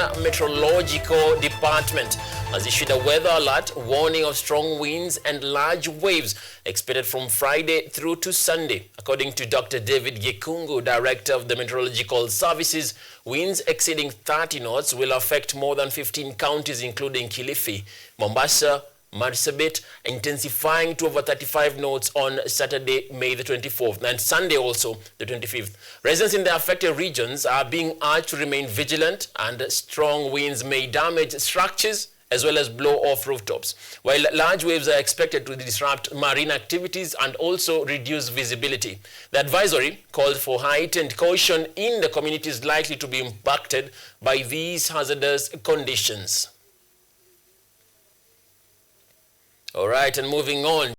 Kenya Meteorological Department has issued a weather alert warning of strong winds and large waves expected from Friday through to Sunday. According to Dr. David Gekungu, Director of the Meteorological Services, winds exceeding 30 knots will affect more than 15 counties including Kilifi, Mombasa, Marsabit, intensifying to over 35 knots on Saturday, May the 24th, and Sunday also, the 25th. Residents in the affected regions are being urged to remain vigilant, and strong winds may damage structures as well as blow off rooftops, while large waves are expected to disrupt marine activities and also reduce visibility. The advisory called for heightened caution in the communities likely to be impacted by these hazardous conditions. All right, and moving on.